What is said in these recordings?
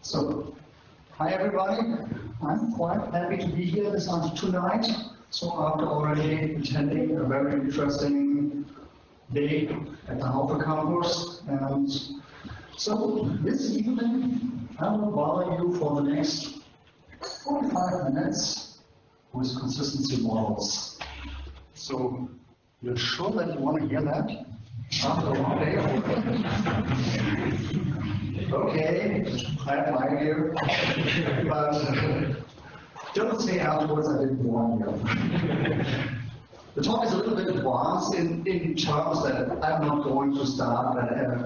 So, hi everybody. I'm quite happy to be here tonight. So after already attending a very interesting day at the Haufe campus, and so this evening I will bother you for the next 45 minutes with consistency models. So you're sure that you want to hear that? After one day? Okay, I admire you, but don't say afterwards I didn't warn you. The talk is a little bit advanced in terms that I'm not going to start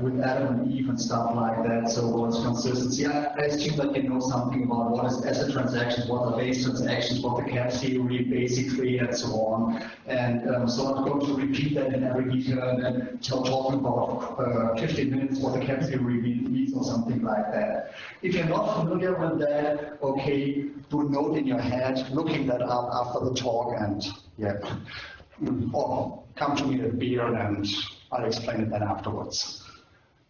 with Adam and Eve and stuff like that, so what's consistency. I assume that you know something about what is asset transactions, what are base transactions, what the cap theory basically, and so on. And so I'm not going to repeat that in every detail and then talking about 15 minutes what the cap theory means or something like that. If you're not familiar with that, okay, do a note in your head, looking that up after the talk, and yeah. Or come to me at beer and I'll explain it then afterwards.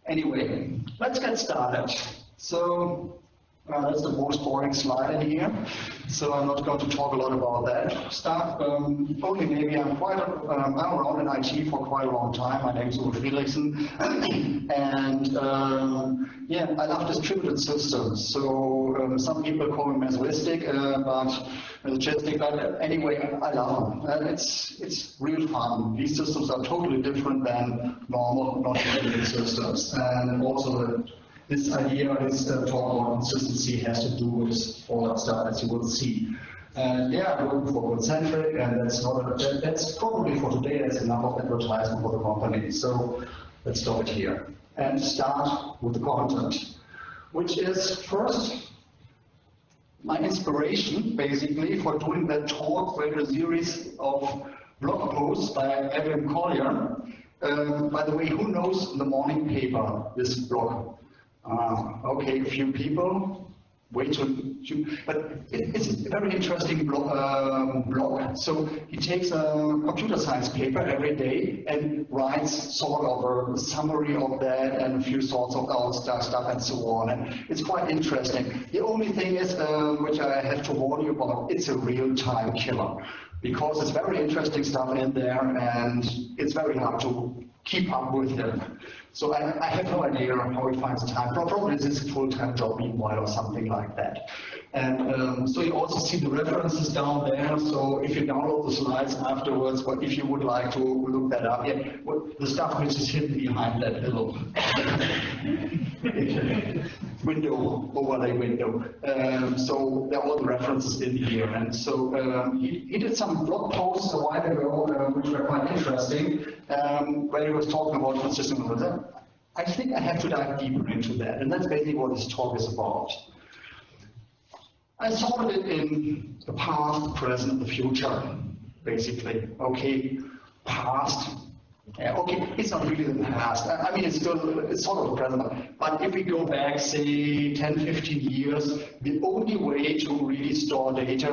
Anyway, let's get started. So that's the most boring slide in here. So I'm not going to talk a lot about that stuff. Only maybe I'm around in IT for quite a long time. My name is Friedrichsen. And yeah, I love distributed systems. So some people call them masochistic, but anyway, I love them. It's real fun. These systems are totally different than normal, non-distributed systems. And also this idea, this talk about consistency has to do with all that stuff, as you will see. And yeah, I'm looking for concentric, and that's probably for today. That's enough of advertising for the company. So let's stop it here and start with the content, which is first my inspiration, basically, for doing that talk, where a series of blog posts by Evan Collier. By the way, who knows the morning paper, this blog? Okay, a few people, way too few, but it's a very interesting blog. So he takes a computer science paper every day and writes sort of a summary of that and a few sorts of stuff and so on. And it's quite interesting. The only thing is, which I have to warn you about, it's a real-time killer, because it's very interesting stuff in there and it's very hard to keep up with him. So I have no idea how he finds time. Probably it's his full-time job meanwhile or something like that. And so you also see the references down there. So if you download the slides afterwards, but if you would like to look that up, yeah, the stuff which is hidden behind that little overlay window. So there are all the references in here. And so he did some blog posts a while ago, which were quite interesting, where he was talking about consistent with that. I think I have to dive deeper into that, and that's basically what this talk is about. I sorted it in the past, present, the future, basically. Okay, past. Yeah, okay, it's not really the past. I mean, it's sort of the present. But if we go back, say, 10, 15 years, the only way to really store data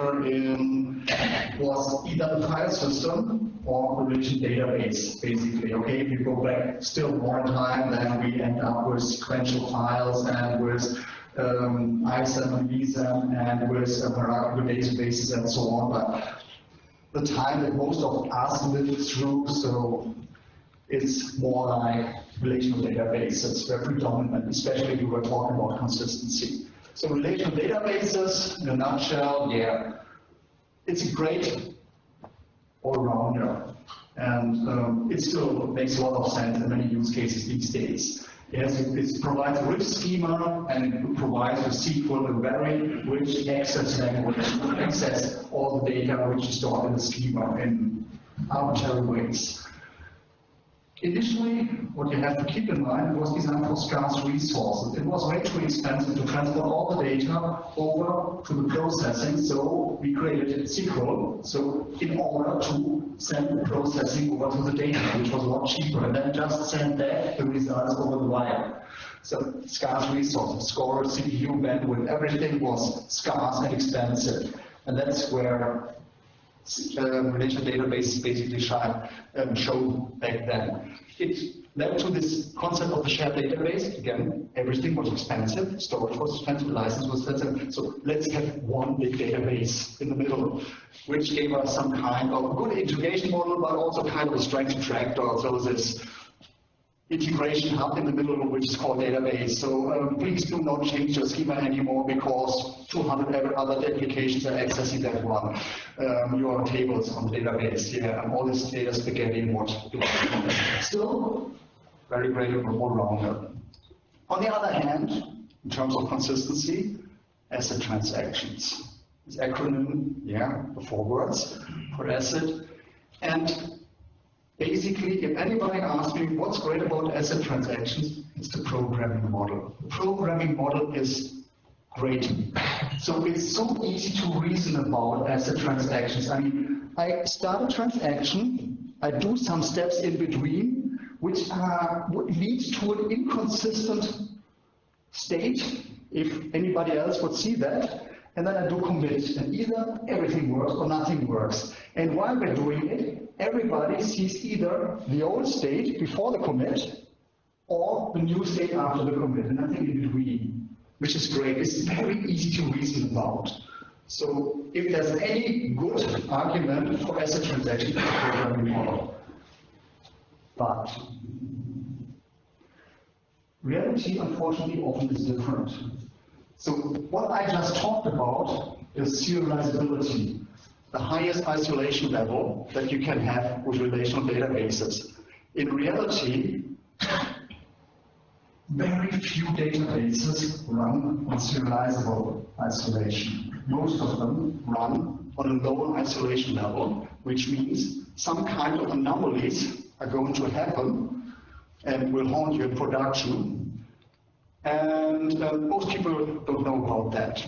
was either the file system or relation database, basically. Okay, if you go back still more in time, then we end up with sequential files and with ISAM and VSAM and with hierarchical databases and so on. But the time that most of us lived through, so it's more like relational databases. They're predominant, especially if we were talking about consistency. So relational databases, in a nutshell, yeah, it's a great all-rounder. And it still makes a lot of sense in many use cases these days. Yes, it provides a rich schema, and it provides with SQL a very rich access language to access all the data which is stored in the schema in arbitrary ways. Initially, what you have to keep in mind, it was designed for scarce resources. It was way too expensive to transport all the data over to the processing, so we created SQL, so in order to send the processing over to the data, which was a lot cheaper, and then just send back the results over the wire. So scarce resources, storage, CPU, bandwidth, everything was scarce and expensive. And that's where relational database basically showed back then. It led to this concept of the shared database. Again, everything was expensive, storage was expensive, license was expensive, so let's have one big database in the middle, which gave us some kind of good integration model, but also kind of a strength attractor. So this integration hub in the middle, which is called database. So please do not change your schema anymore because 200 other applications are accessing that one. Your tables on the database, yeah, and all this data spaghetti and what do I still very great all-rounder. On the other hand, in terms of consistency, asset transactions. This acronym, yeah, the 4 words for asset. And basically, if anybody asks me what's great about asset transactions, it's the programming model. The programming model is great. So it's so easy to reason about asset transactions. I mean, I start a transaction, I do some steps in between, which leads to an inconsistent state, if anybody else would see that, and then I do commit, and either everything works or nothing works. And while we're doing it, everybody sees either the old state before the commit or the new state after the commit, and nothing in between, which is great. It's very easy to reason about. So if there's any good argument for asset transactions, it's the programming model. But reality, unfortunately, often is different. So what I just talked about is serializability, the highest isolation level that you can have with relational databases. In reality, very few databases run on serializable isolation. Most of them run on a lower isolation level, which means some kind of anomalies are going to happen and will haunt you in production. And most people don't know about that.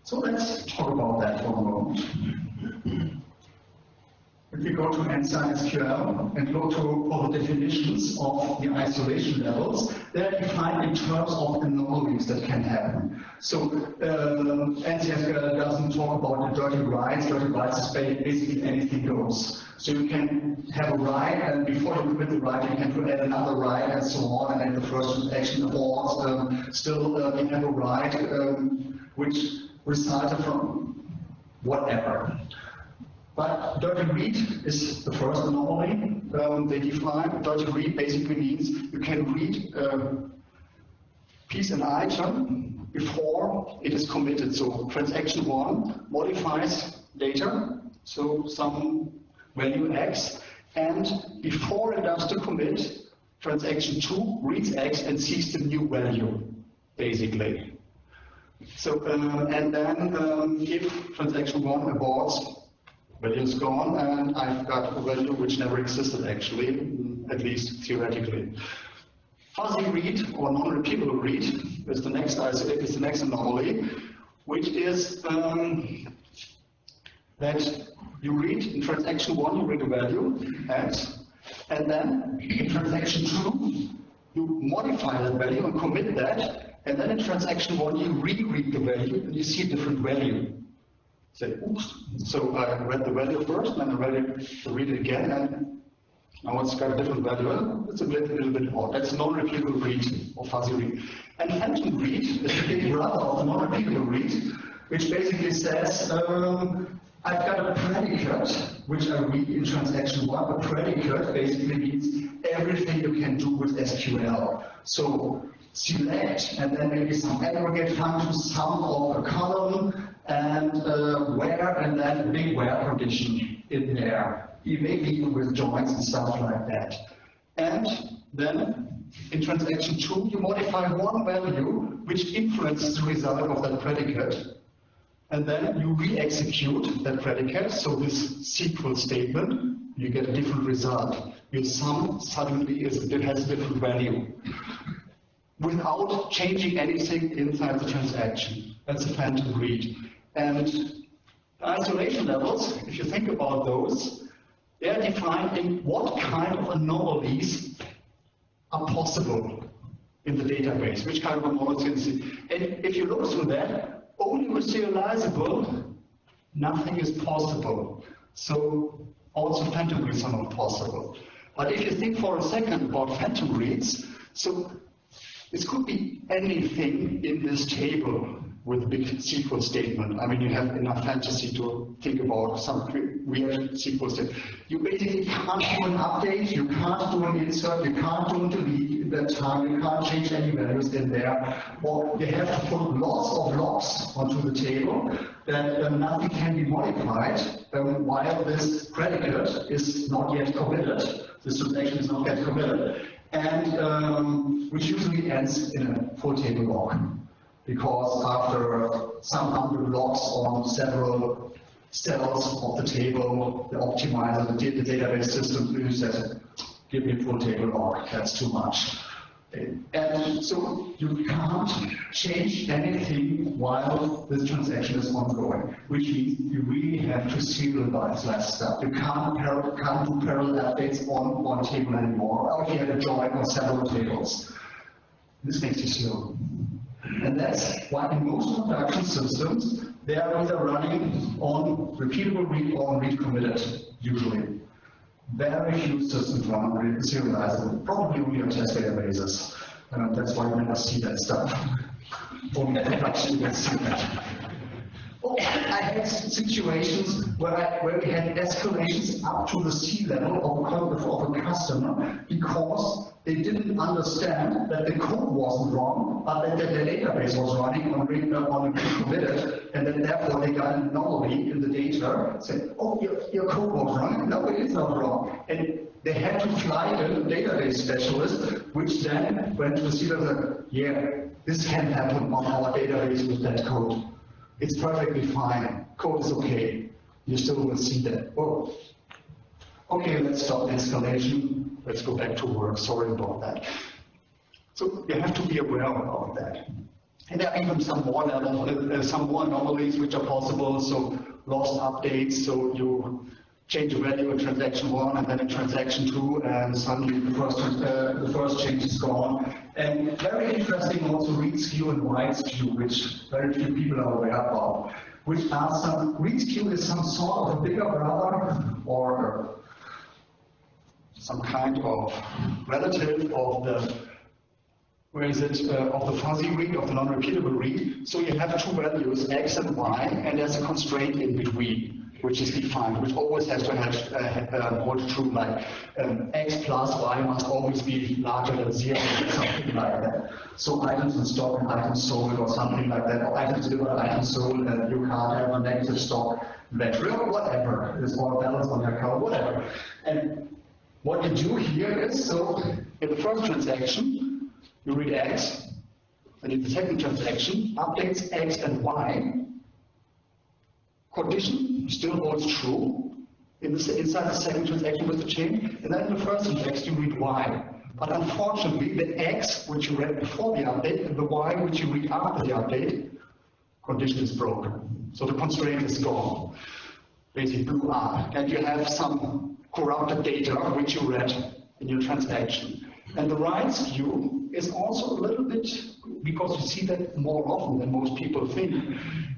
So let's talk about that for a moment. If we go to ANSI SQL and go to all the definitions of the isolation levels, they're defined in terms of anomalies that can happen. So ANSI SQL doesn't talk about the dirty writes. Dirty writes is basically anything goes. So you can have a write, and before you commit the write, you can add another write, and so on, and then the first transaction aborts. Still, you have a write which resulted from whatever. But dirty read is the first anomaly they define. Dirty read basically means you can read a piece and item before it is committed. So transaction 1 modifies data, so some value X, and before it does the commit, transaction 2 reads X and sees the new value, basically. So, and then if transaction 1 aborts, value is gone, and I've got a value which never existed actually, at least theoretically. Fuzzy read or non-repeatable read is the next anomaly, which is that you read in transaction 1, you read a value X, and then in transaction 2, you modify that value and commit that, and then in transaction 1, you reread the value and you see a different value. Say, oops, so I read the value first, and then I read it again, and now it's got a different value. It's a little bit odd. That's non-repeatable read or fuzzy read. And phantom read is the big brother of the non-repeatable read, which basically says, I've got a predicate, which I read in transaction 1. A predicate basically means everything you can do with SQL. So select, and then maybe some aggregate function, sum of a column, and where, and then a big where condition in there. Maybe even with joins and stuff like that. And then in transaction 2, you modify one value which influences the result of that predicate. And then you re-execute that predicate, so this SQL statement, you get a different result. Your sum suddenly has a different value without changing anything inside the transaction. That's a phantom read. And the isolation levels, if you think about those, they are defined in what kind of anomalies are possible in the database, which kind of anomalies. And if you look through that, only with serializable nothing is possible. So also phantom reads are not possible. But if you think for a second about phantom reads, so this could be anything in this table with a big SQL statement. I mean, you have enough fantasy to think about some weird SQL statement. You basically can't do an update, you can't do an insert, you can't do a delete in that time, you can't change any values in there. Or you have to put lots of logs onto the table that nothing can be modified while this predicate is not yet committed. This transaction is not yet committed. And which usually ends in a full table log. Because after some hundred logs on several cells of the table, the optimizer, the database system says, give me a full table log, that's too much. And so you can't change anything while this transaction is ongoing, which means you really have to serialize that stuff. You can't do parallel updates on one table anymore, or if you have a join on several tables. This makes you slow. And that's why in most production systems, they are either running on repeatable read or on read committed, usually. Very few systems run on serializable, probably only on test databases. That's why you never see that stuff. Only production you see that. I had situations where we had escalations up to the C-level of a customer because they didn't understand that the code wasn't wrong, but that the database was running on read committed, and then therefore they got an anomaly in the data, said, oh, your code was wrong. No, it is not wrong. And they had to fly a database specialist, which then went to the C-level and said, yeah, this can happen on our database with that code. It's perfectly fine. Code is okay. You still will see that. Oh, okay, let's stop the escalation. Let's go back to work. Sorry about that. So you have to be aware about that. And there are even some more anomalies which are possible. So lost updates. So you change a value in transaction 1 and then in transaction 2, and suddenly the first change is gone. And very interesting also read skew and write skew, which very few people are aware of. Which are some read skew is some sort of a bigger brother or some kind of relative of the of the fuzzy read, of the non-repeatable read. So you have two values, x and y, and there's a constraint in between, which is defined, which always has to hold true, like x plus y must always be larger than 0, or something like that. So items in stock and items sold, or something like that, or items delivered, items sold, and you can't have a negative stock inventory, or whatever. It's all balanced on your account, whatever. And what you do here is, so in the first transaction, you read x, and in the second transaction, updates x and y. Condition still holds true inside the second transaction with the chain, and then in the first transaction you read y. But unfortunately, the x which you read before the update and the y which you read after the update, condition is broken. So the constraint is gone, basically blew up, and you have some corrupted data which you read in your transaction. And the write skew is also a little bit, because you see that more often than most people think,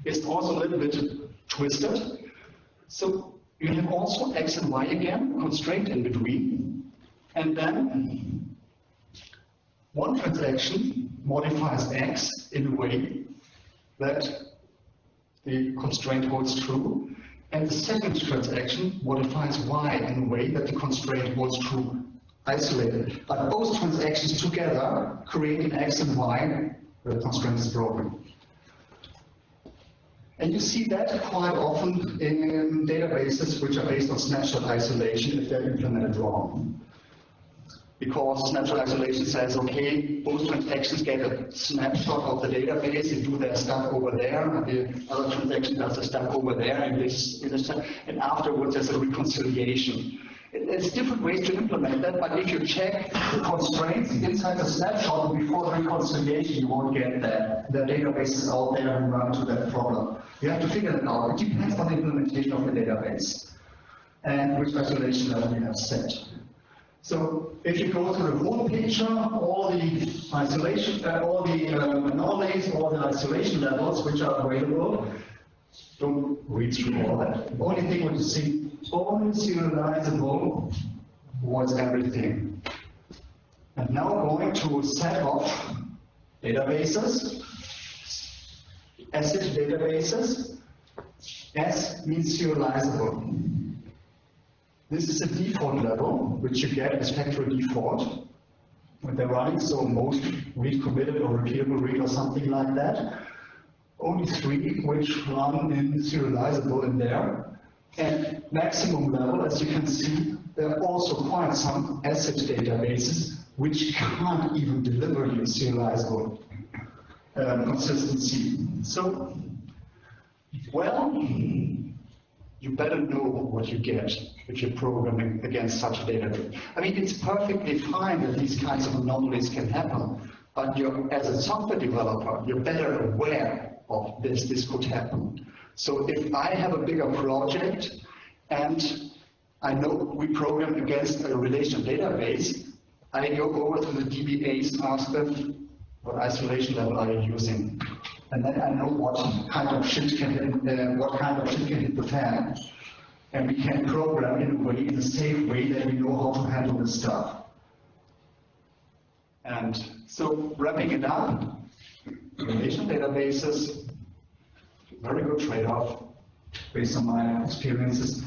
is also a little bit twisted. So you have also x and y again, constraint in between, and then one transaction modifies x in a way that the constraint holds true, and the second transaction modifies y in a way that the constraint holds true, isolated. But both transactions together create an x and y where the constraint is broken. And you see that quite often in databases which are based on snapshot isolation if they're implemented wrong. Because snapshot isolation says, okay, both transactions get a snapshot of the database, they do their stuff over there, and the other transaction does the stuff over there, and afterwards there's a reconciliation. There's different ways to implement that, but if you check the constraints inside the snapshot before the reconciliation, you won't get that. The database is out there and run into that problem. You have to figure it out. It depends on the implementation of the database and which isolation level you have set. So if you go to the whole picture, all the isolation, all the anomalies, all the isolation levels which are available, Don't read through all that. The only thing what you see, only serializable was everything. And now going to a set of databases, ACID databases. S means serializable. This is a default level, which you get as factory default when they're running, so most read committed or repeatable read or something like that. Only 3 which run in serializable in there. And maximum level, as you can see, there are also quite some ACID databases which can't even deliver you serializable consistency. So, well, you better know what you get if you're programming against such a database. I mean, it's perfectly fine that these kinds of anomalies can happen, but as a software developer, you're better aware of this could happen. So if I have a bigger project and I know we program against a relational database, I go over to the DBAs, ask them, what isolation level are you using? And then I know what kind of shit can hit the fan. And we can program in a safe way that we know how to handle this stuff. And so wrapping it up, relational databases, very good trade-off based on my experiences.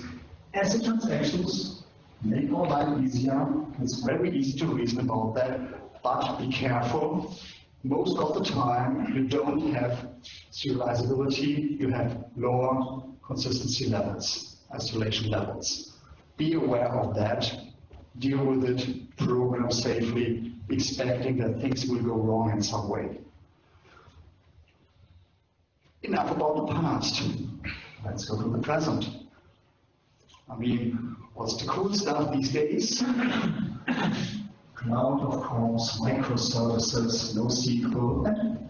ACID transactions make our life easier. It's very easy to reason about that, but be careful. Most of the time, you don't have serializability, you have lower consistency levels, isolation levels. Be aware of that, deal with it, program safely, expecting that things will go wrong in some way. Enough about the past. Let's go to the present. I mean, what's the cool stuff these days? Cloud, of course, microservices, NoSQL, and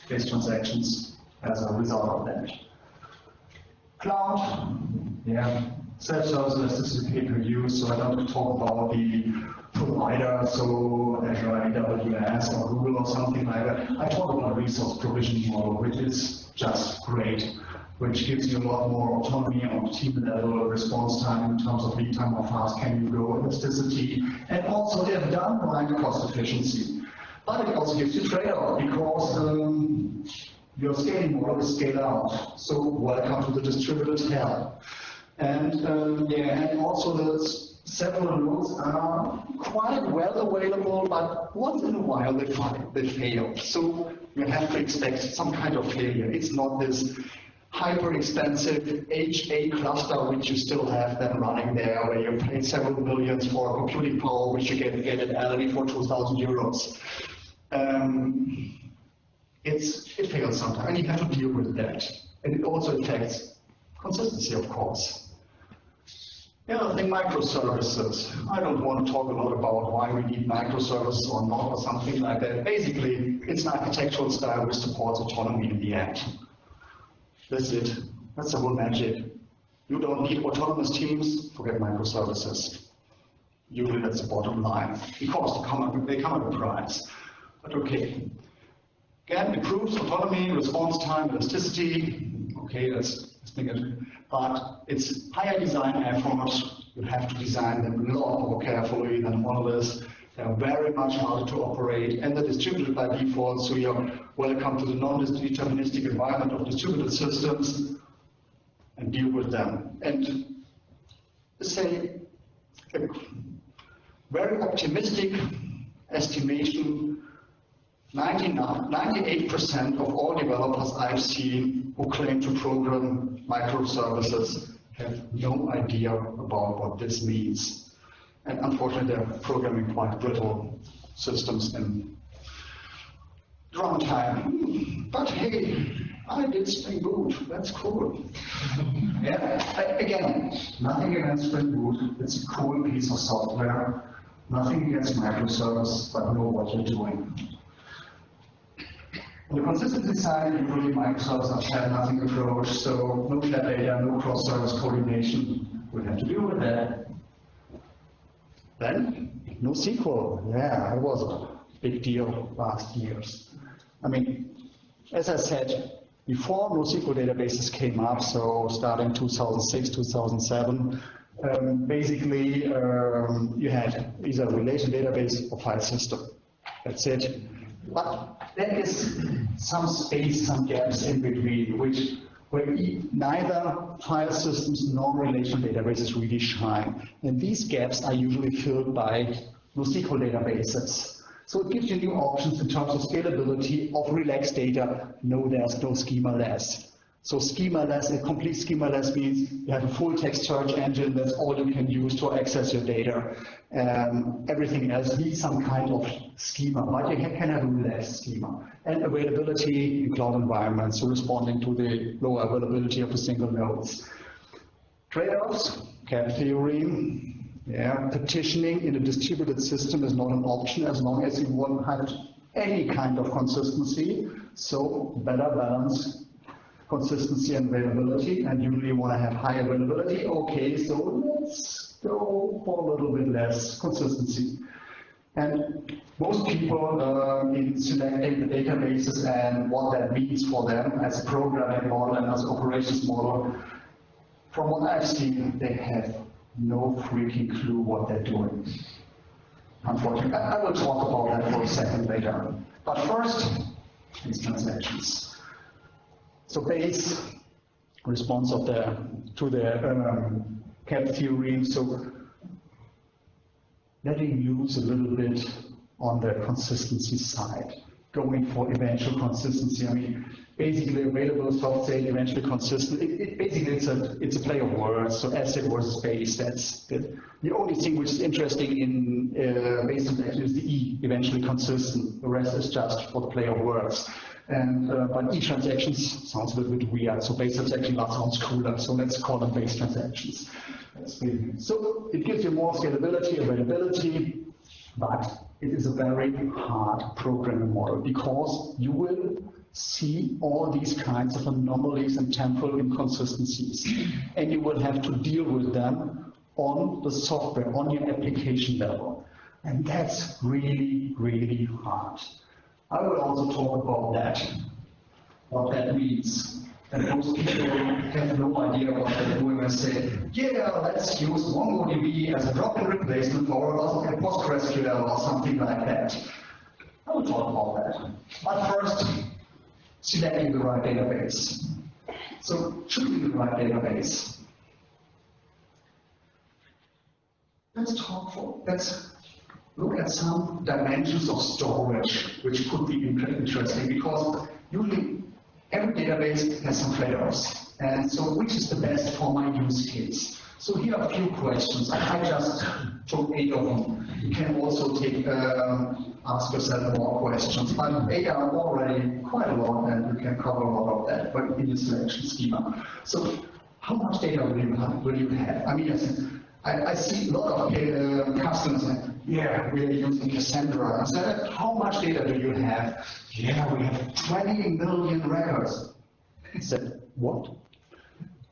base transactions as a result of that. Cloud, yeah, self-service is the pay-per-use, so I don't talk about the provider, so Azure, AWS, or Google, or something like that. I talk about resource provisioning model, which is just great, which gives you a lot more autonomy on team level, response time in terms of lead time, how fast can you go, elasticity, and also they have done right cost efficiency. But it also gives you trade-off because your scaling model is scale out. So welcome to the distributed hell. And and also the several nodes are quite well available, but once in a while they fail. So you have to expect some kind of failure. It's not this hyper expensive HA cluster which you still have them running there, where you pay several millions for computing power, which you get at Aldi for 2,000 euros. It fails sometimes, and you have to deal with that. And it also affects consistency, of course. The other thing, microservices. I don't want to talk a lot about why we need microservices or not, or something like that. Basically, it's an architectural style which supports autonomy in the end. That's it. That's the whole magic. You don't need autonomous teams, forget microservices. Usually that's the bottom line. Of course, they come at a price. But okay. Again, improves autonomy, response time, elasticity. Okay, let's think it. But it's higher design effort. You have to design them a lot more carefully than monoliths. They're very much harder to operate, and they're distributed by default, so you're welcome to the non-deterministic environment of distributed systems and deal with them. And say a very optimistic estimation, 98% of all developers I've seen who claim to program microservices have no idea about what this means. And unfortunately, they're programming quite brittle systems in runtime. But hey, I did Spring Boot. That's cool. Again, nothing against Spring Boot. It's a cool piece of software. Nothing against microservices, but know what you're doing. On the consistency side, usually microservices are shared nothing approach, so no shared data, no cross-service coordination. We have to deal with that. Then, NoSQL. Yeah, it was a big deal last years. I mean, as I said, Before NoSQL databases came up, so starting 2006, 2007, basically you had either a relation database or file system. That's it. But there is some space, some gaps in between, where neither file systems nor relational databases really shine. And these gaps are usually filled by NoSQL databases. So it gives you new options in terms of scalability of relaxed data. No, there's no schema-less. So schema-less, a complete schema-less means you have a full text search engine, that's all you can use to access your data. Everything else needs some kind of schema, but you can have a relaxed schema. And availability in cloud environments, so responding to the lower availability of the single nodes. Trade-offs, CAP theory. Yeah, partitioning in a distributed system is not an option as long as you want to have any kind of consistency. So better balance consistency and availability, and usually you want to have high availability. Okay, so let's go for a little bit less consistency. And most people in selecting the databases and what that means for them as a programming model and as an operations model, from what I've seen, they have no freaking clue what they're doing. Unfortunately, I will talk about that for a second later. But first, these transactions. So base response of to the CAP theory. So letting loose a little bit on the consistency side, going for eventual consistency. I mean, basically available soft state, eventually consistent. Basically, it's a play of words. So asset versus base. That's it. The only thing which is interesting in base transaction is the E, eventually consistent. The rest is just for the play of words. And but E transactions sounds a little bit weird. So base transaction sounds cooler. So let's call them base transactions. So it gives you more scalability, availability, but it is a very hard programming model because you will see all these kinds of anomalies and temporal inconsistencies, and you will have to deal with them on the software, on your application level. And that's really, really hard. I will also talk about that, what that means. And most people have no idea what they're doing and say, yeah, let's use MongoDB as a drop-in replacement for a PostgreSQL or something like that. I will talk about that. But first, selecting the right database. So choosing the right database. Let's look at some dimensions of storage, which could be interesting, because usually every database has some trade-offs. And so which is the best for my use case? So here are a few questions. I just took 8 of them. You can also ask yourself more questions. But 8 are already quite a lot, and you can cover a lot of that but in your selection schema. So how much data will you have? I mean, I see a lot of customers saying, yeah, we are using Cassandra. I said, how much data do you have? Yeah, we have 20 million records. I said, what?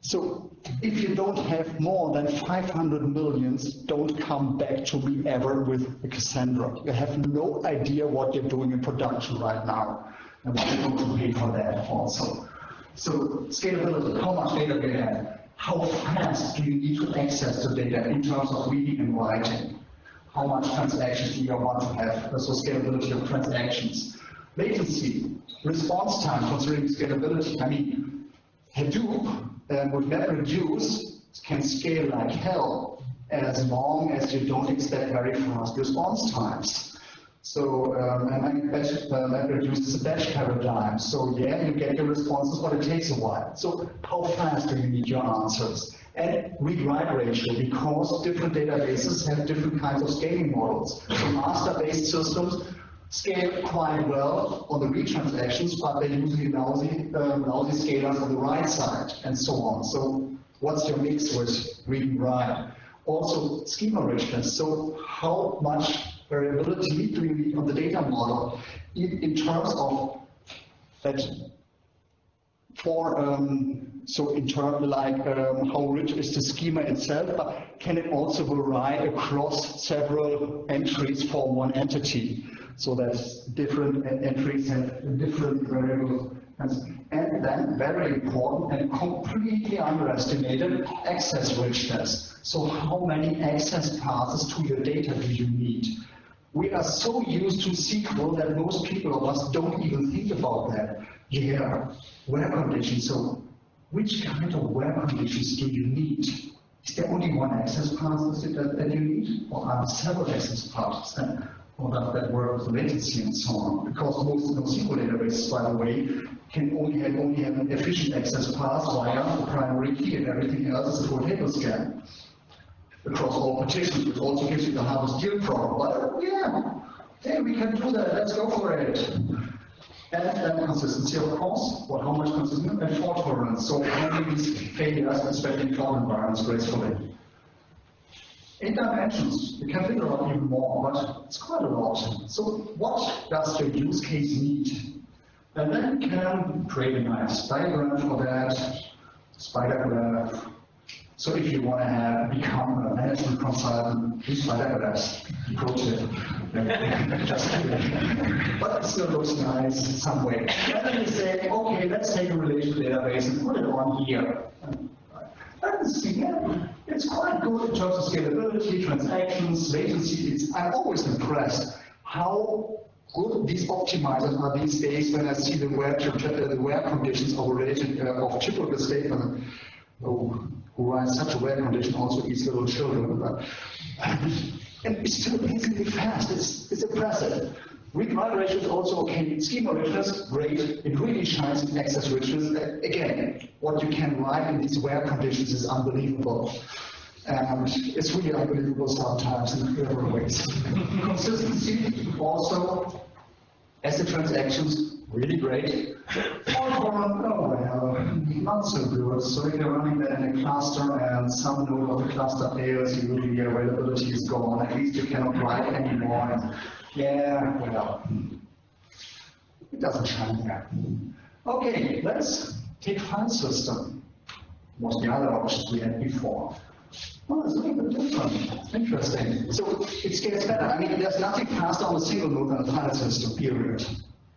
So if you don't have more than 500 millions, don't come back to me ever with a Cassandra. You have no idea what you're doing in production right now. And what you're going to pay for that also. So scalability, how much data do you have? How fast do you need to access the data in terms of reading and writing? How much transactions do you want to have? So scalability of transactions. Latency, response time, considering scalability. I mean, Hadoop with MapReduce can scale like hell as long as you don't expect very fast response times. So, and MapReduce is a batch paradigm. So yeah, you get your responses, but it takes a while. So how fast do you need your answers? And read-write ratio, because different databases have different kinds of scaling models. So master-based systems scale quite well on the read transactions, but they're usually lousy scalars on the write side, and so on. So what's your mix with read and write? Also, schema richness. So how much variability do you need on the data model in terms of that? So in terms like how rich is the schema itself, but can it also vary across several entries for one entity? So that different entries have different variables. And then, very important and completely underestimated, access richness. So how many access passes to your data do you need? We are so used to SQL that most people of us don't even think about that. Yeah, where conditions. So which kind of where conditions do you need? Is there only one access path that you need? Or are there several access paths? And or does that work with latency and so on? Because most NoSQL databases, by the way, can only have an efficient access path via the primary key, and everything else is a full table scan across all partitions, which also gives you the hardest deal problem. But yeah, hey, we can do that. Let's go for it. And consistency, of course. Well, how much consistency? And fault tolerance. So handling these failures, especially in cloud environments, gracefully. 8 dimensions. You can figure out even more, but it's quite a lot. So what does your use case need? And then you can create a nice diagram for that, spider graph. So if you want to become a management consultant, use spider graphs. Pro tip. Just kidding. But it still looks nice in some way. And then you say, okay, let's take a relational database and put it on here. And see, yeah, it's quite good in terms of scalability, transactions, latency. I'm always impressed how good these optimizers are these days when I see the where conditions of of typical statement. Oh, who writes such a where condition also eats little children. And it's still basically fast. It's impressive. Read-write ratio is also okay. Schema richness, great. It really shines in access richness. Again, what you can write in these where conditions is unbelievable. And it's really unbelievable sometimes in clever ways. Consistency also, asset transactions, really great. Oh well, not so good. So if you're running that in a cluster and some node of the cluster fails, usually the availability is gone. At least you cannot write anymore. And yeah, well, it doesn't shine there. Okay, let's take file system. What's the other options we had before? Oh, it's a little bit different. Interesting. So it gets better. I mean, there's nothing faster on a single node than a file system, period.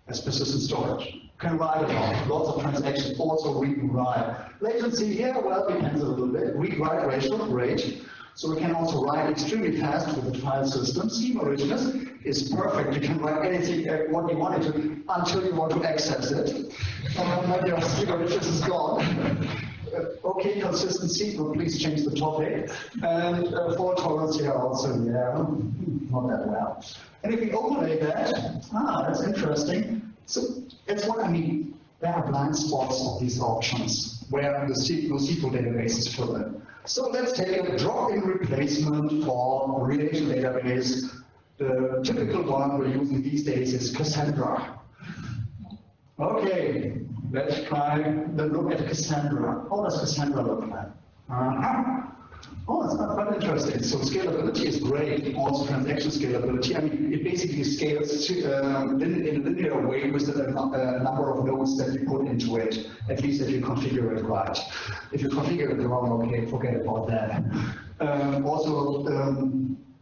As persistent storage. You can write a lot. Lots of transactions, also read and write. Latency here, well, depends a little bit. Read-write ratio, great. So we can also write extremely fast with the file system. Schema richness is perfect. You can write anything, what you want it to, until you want to access it. When your schema richness is gone. Okay, consistency, but please change the topic. And fault tolerance here also, yeah, not that well. And if we overlay that, that's interesting. So that's what I mean. There are blind spots of these options where the NoSQL databases fill in. So let's take a drop-in replacement for a relational database. The typical one we're using these days is Cassandra. Okay, let's try the look at Cassandra. How does Cassandra look like? Oh, that's not quite interesting. So scalability is great, also transaction scalability. I mean, it basically scales in a linear way with the number of nodes that you put into it, at least if you configure it right. If you configure it wrong, okay, forget about that.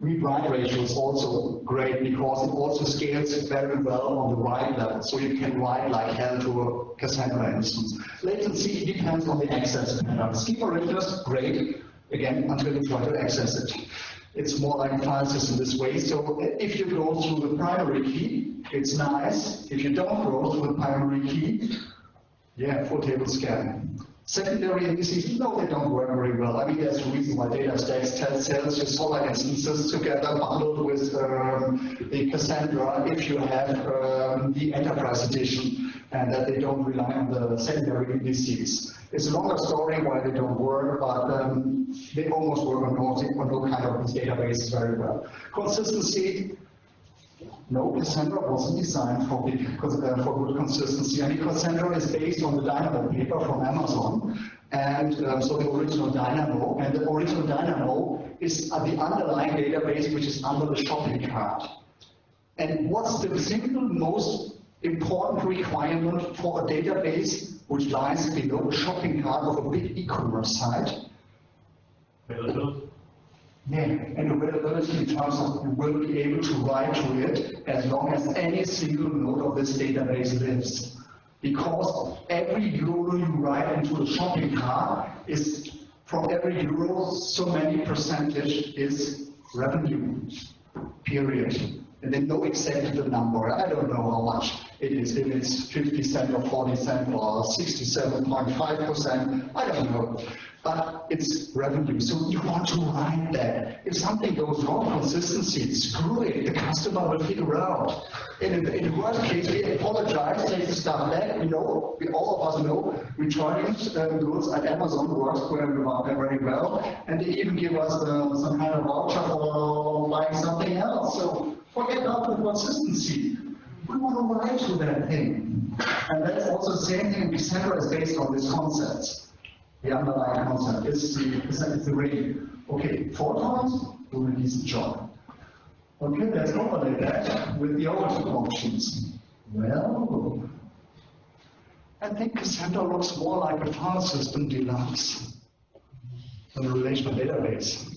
Read-write ratio is also great because it also scales very well on the write level. So you can write like hell to a Cassandra instance. Latency depends on the access pattern. Schema richness, great. Again, until you try to access it. It's more like a file system this way. So if you go through the primary key, it's nice. If you don't go through the primary key, yeah, full table scan. Secondary indices, no, they don't work very well. I mean, there's a reason why data stacks tells you solid instances together bundled with the Cassandra if you have the enterprise edition and that they don't rely on the secondary indices. It's a longer story why they don't work, but they almost work on no kind of these databases very well. Consistency. No, Cassandra wasn't designed for good consistency. I mean, Cassandra is based on the Dynamo paper from Amazon, and so the original Dynamo. And the original Dynamo is the underlying database which is under the shopping cart. And what's the single most important requirement for a database which lies below the shopping cart of a big e-commerce site? Availability. Yeah, and availability in terms of you will be able to write to it as long as any single node of this database lives. because every euro you write into a shopping cart is, from every euro, so many percentage is revenue, period. And they know exactly the number. I don't know how much it is, if it's 50 cents or 40 cents or 67.5%, I don't know. But it's revenue, so you want to write that. If something goes wrong, consistency, screw it, the customer will figure out. In the worst case, we apologize, take the stuff back. We know, all of us know, returning goods at Amazon works very well, and they even give us some kind of voucher for buying something else. So forget about the consistency. We want to write to that thing. And that's also the same thing. Cassandra is based on these concepts. The underlying concept is the ring. Okay, fault tolerance, do a decent job. Okay, let's overlay that with the other two options. Well, I think Cassandra looks more like a file system deluxe than a relational database,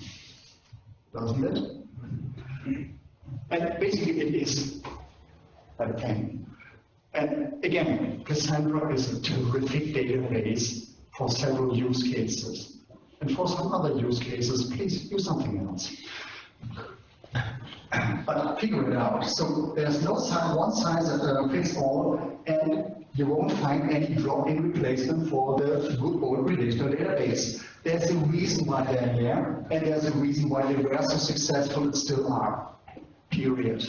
doesn't it? And basically it is that thing. And again, Cassandra is a terrific database for several use cases. And for some other use cases, please do something else. But figure it out. So there's no one size that fits all, and you won't find any drop-in replacement for the good old relational database. There's a reason why they're here, and there's a reason why they were so successful and still are. Period.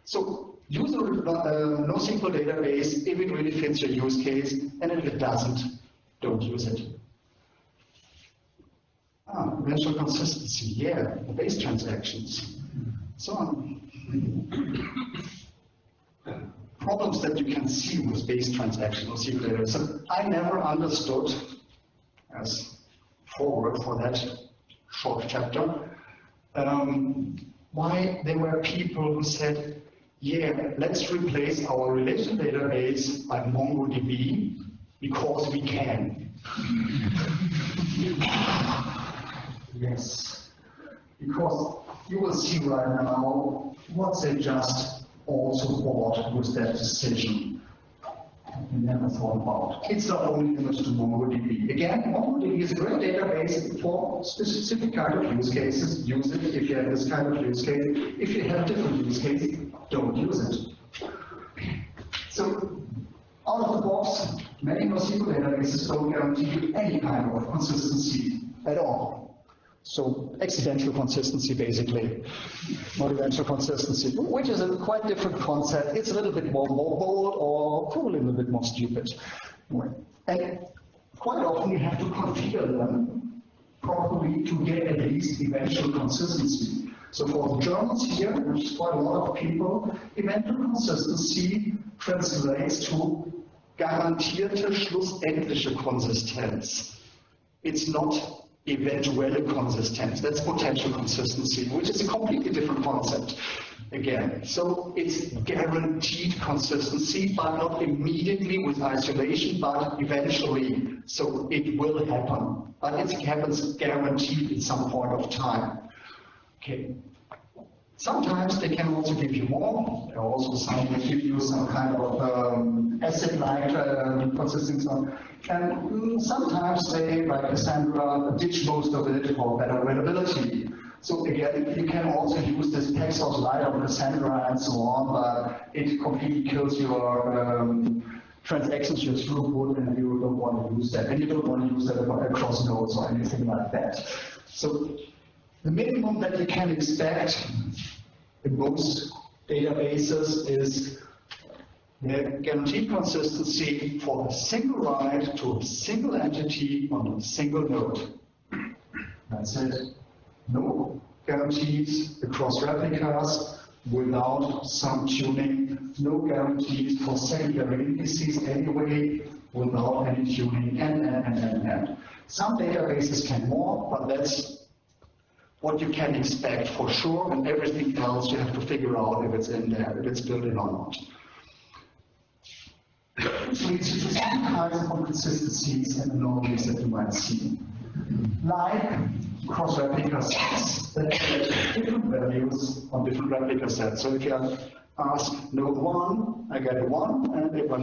So use a NoSQL database if it really fits your use case, and if it doesn't, don't use it. Eventual consistency, yeah, base transactions, so on. Problems that you can see with base transactional SQL database. So I never understood, as forward for that short chapter, why there were people who said, yeah, let's replace our relational database by MongoDB because we can. Yes, because you will see right now what they just also bought with that decision. You never thought about. It's not only image to MongoDB. Again, MongoDB is a great database for specific kind of use cases. Use it if you have this kind of use case. If you have different use cases, don't use it. So, out of the box, many NoSQL databases don't guarantee any kind of consistency at all. So accidental consistency, basically, not eventual consistency, which is a quite different concept. It's a little bit more bold, or probably a little bit more stupid. And quite often you have to configure them properly to get at least eventual consistency. So for the Germans here, which is quite a lot of people, eventual consistency translates to garantierte schlussendliche Konsistenz. It's not eventuelle Konsistenz, that's potential consistency, which is a completely different concept again. So it's guaranteed consistency, but not immediately with isolation, but eventually. So it will happen, but it happens guaranteed at some point of time. Okay. Sometimes they can also give you more. There are also some that give you some kind of asset-like consistency. And sometimes they, like Cassandra, ditch most of it for better availability. So again, you can also use this Paxos Lite on Cassandra and so on, but it completely kills your transactions, your throughput, and you don't want to use that. And you don't want to use that across nodes or anything like that. So the minimum that you can expect in most databases is guaranteed consistency for a single write to a single entity on a single node. That's it. No guarantees across replicas without some tuning. No guarantees for secondary indices anyway without any tuning, and. Some databases can more, but that's what you can expect for sure, and everything else you have to figure out if it's in there, if it's built in or not. Which leads you to some kinds of inconsistencies and anomalies that you might see. Like cross-replica sets that get different values on different replica sets. So if you have ask node 1, I get a 1, and if I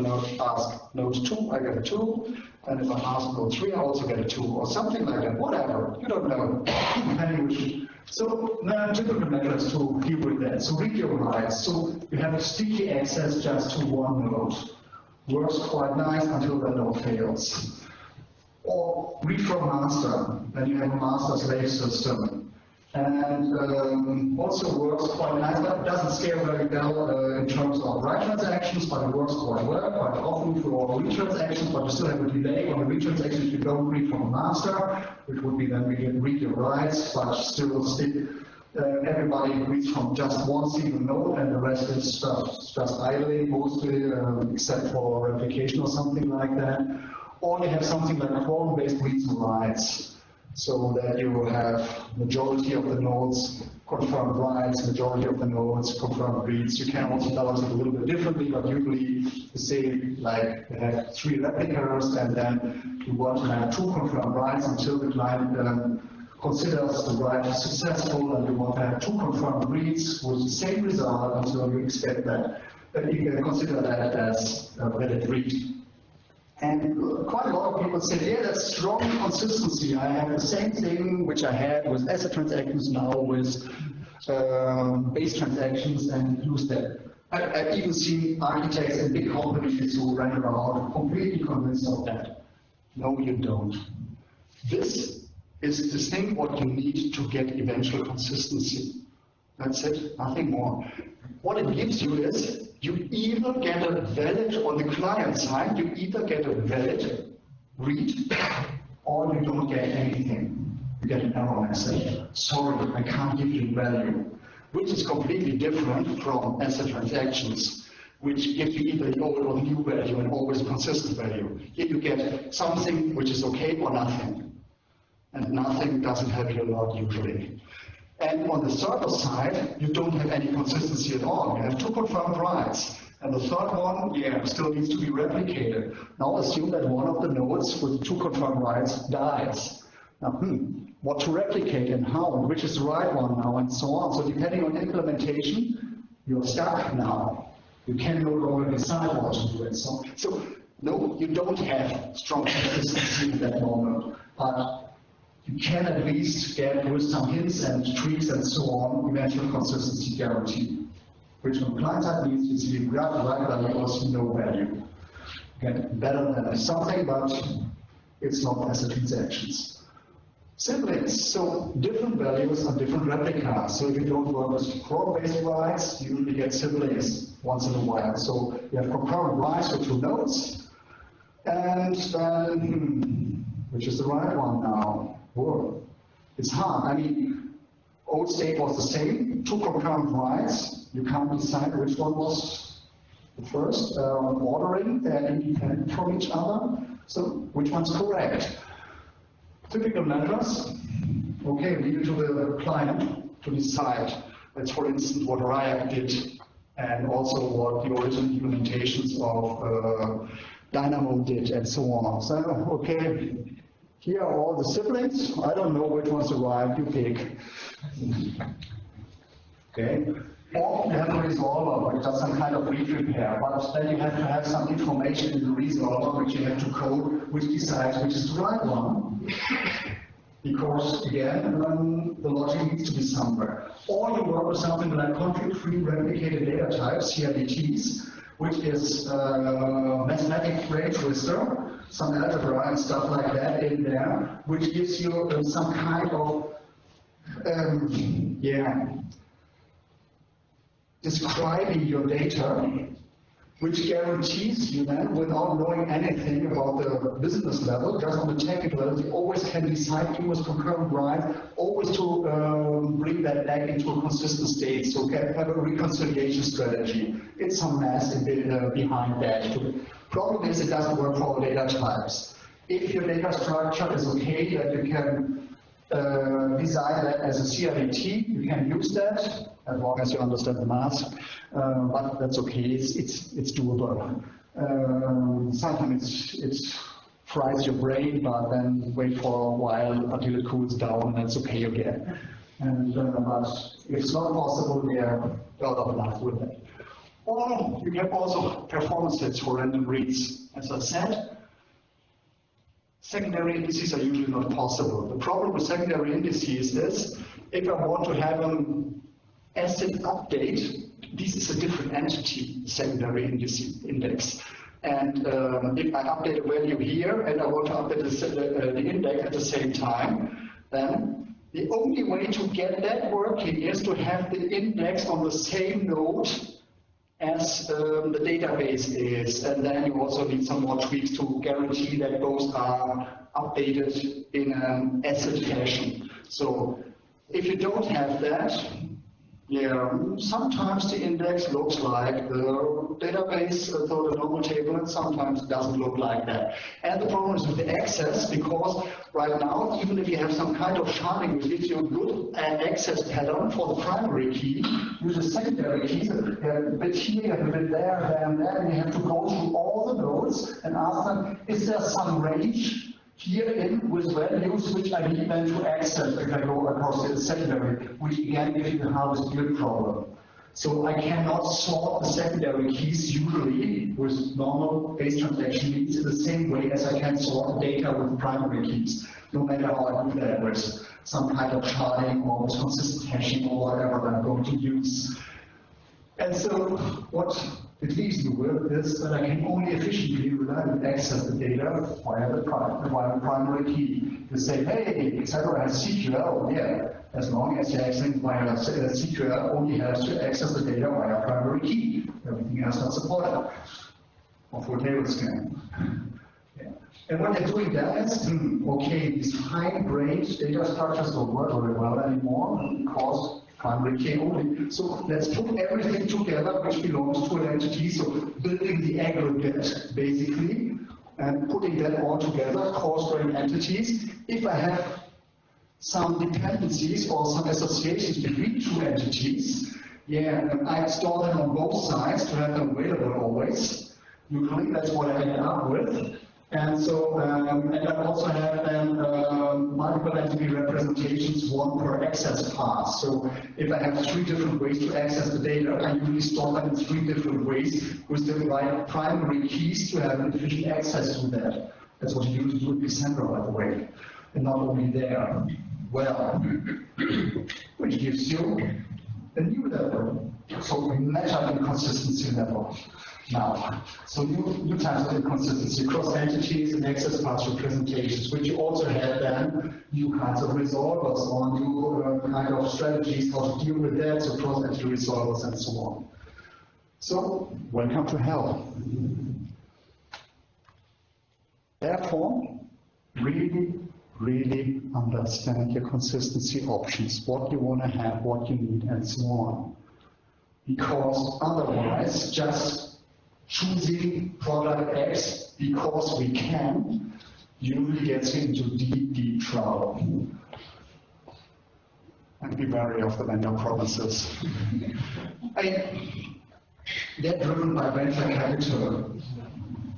ask node 2, I get a 2, and if I ask node 3, I also get a 2, or something like that, whatever, you don't know, depending which. So there are different methods to deal with that. So read your writes. So you have sticky access just to one node. Works quite nice until the node fails. Or read from master, then you have a master-slave system. And also works quite nice, but it doesn't scale very well in terms of write transactions, but it works quite well, quite often for read transactions, but you still have a delay on the read transactions if you don't read from a master, which would be then we can read your writes, but still stick. Everybody reads from just one single node, and the rest is just idling, mostly, except for replication or something like that. Or you have something like quorum-based reads and writes, so that you have majority of the nodes confirmed writes, majority of the nodes confirmed reads. You can also balance it a little bit differently, but usually you say like you have 3 replicas, and then you want to have 2 confirmed writes until the client considers the write successful, and you want to have 2 confirmed reads with the same result until you expect that you can consider that as a valid read. And quite a lot of people say, yeah, that's strong consistency. I have the same thing which I had with asset transactions now with base transactions, and use that. I've even seen architects in big companies who ran around completely convinced of that. No, you don't. This is the thing what you need to get eventual consistency. That's it, nothing more. What it gives you is, you either get a valid, on the client side, you either get a valid read, or you don't get anything. You get an error message. Sorry, I can't give you value. Which is completely different from asset transactions, which give you either the old or the new value and always consistent value. Here you get something which is okay or nothing. And nothing doesn't help you a lot usually. And on the server side, you don't have any consistency at all. You have 2 confirmed writes. And the third one, yeah, still needs to be replicated. Now assume that one of the nodes with 2 confirmed writes dies. Now, what to replicate and how, and which is the right one now, and so on. So depending on implementation, you're stuck now. You can no longer decide what to do and so on. So, no, you don't have strong consistency in that moment. But you can at least get, with some hints and tweaks and so on, eventual consistency guarantee. Which on client side means you see right value or see no value. Get better than something, but it's not asset transactions. Siblings, so different values on different replicas. So if you don't work with quorum-based writes, you usually get siblings once in a while. So you have concurrent writes with 2 nodes, and then, which is the right one now? Whoa. It's hard. I mean, old state was the same, 2 concurrent writes. You can't decide which one was the first. Ordering, they're independent from each other. So which one's correct? Typical measures. Okay, leave it to the client to decide. That's, for instance, what Riot did, and also what the original implementations of Dynamo did, and so on. So, okay. Here are all the siblings. I don't know which one's the right, you pick. Okay. Or you have a resolver, which does some kind of read repair, but then you have to have some information in the resolver which you have to code, which decides which is the right one. Because, again, the logic needs to be somewhere. Or you work with something like conflict-free replicated data types, CRDTs, which is mathematic ray twister, some algebra and stuff like that in there, which gives you some kind of, describing your data, which guarantees you then, without knowing anything about the business level, just on the technical level, you always can decide to with concurrent write, always to bring that back into a consistent state, so you can have a reconciliation strategy. It's some math behind that. Problem is it doesn't work for all data types. If your data structure is okay, that you can design that as a CRDT, you can use that, as long as you understand the math, but that's okay, it's doable. Sometimes it fries your brain, but then wait for a while until it cools down, and that's okay again. And but if it's not possible, they're out of luck with it. Or you have also performance hits for random reads. As I said, secondary indices are usually not possible. The problem with secondary indices is, if I want to have an asset update, this is a different entity, secondary index. And if I update a value here and I want to update the index at the same time, then the only way to get that working is to have the index on the same node as the database is. And then you also need some more tweaks to guarantee that both are updated in an asset fashion. So if you don't have that, yeah, sometimes the index looks like the database, so the normal table, and sometimes it doesn't look like that. And the problem is with the access, because right now, even if you have some kind of sharding which gives you a good access pattern for the primary key, use the secondary keys, a bit here, a bit there, and you have to go through all the nodes and ask them, is there some range here in with values which I need then to access if I go across the secondary, which again gives you the hardest build problem. So I cannot sort the secondary keys usually with normal base transaction keys in the same way as I can sort the data with primary keys, no matter how I do that with some kind of sharding or with consistent hashing or whatever that I'm going to use. And so what it leaves me with is that I can only efficiently reliably access the data via the primary key. You say, hey, etc. has SQL, yeah, as long as you're accessing via SQL, only has to access the data via primary key. Everything else not supported. Or for table scan. Yeah. And what they're doing there is, okay, these fine-grained data structures don't work very well anymore because primary key only. So let's put everything together which belongs to an entity, so building the aggregate basically, and putting that all together, coarse-grained entities. If I have some dependencies or some associations between two entities, yeah, I store them on both sides to have them available always. Usually that's what I end up with. And so, and I also have then multiple entity representations, one per access path. So if I have 3 different ways to access the data, I usually store them in 3 different ways with the right primary keys to have efficient access to that. That's what you usually do in Cassandra, by the way. And not only there. Well, which gives you a new level. So meta inconsistency level. Now, so new types of inconsistency across entities and access path representations, which you also have then new kinds of resolvers or new kind of strategies how to deal with that, so cross-entity resolvers and so on. So, welcome to hell. Therefore, really understand your consistency options, what you want to have, what you need, and so on. Because otherwise, just choosing product X because we can usually gets you into deep trouble. And be wary of the vendor promises. They're driven by venture capital,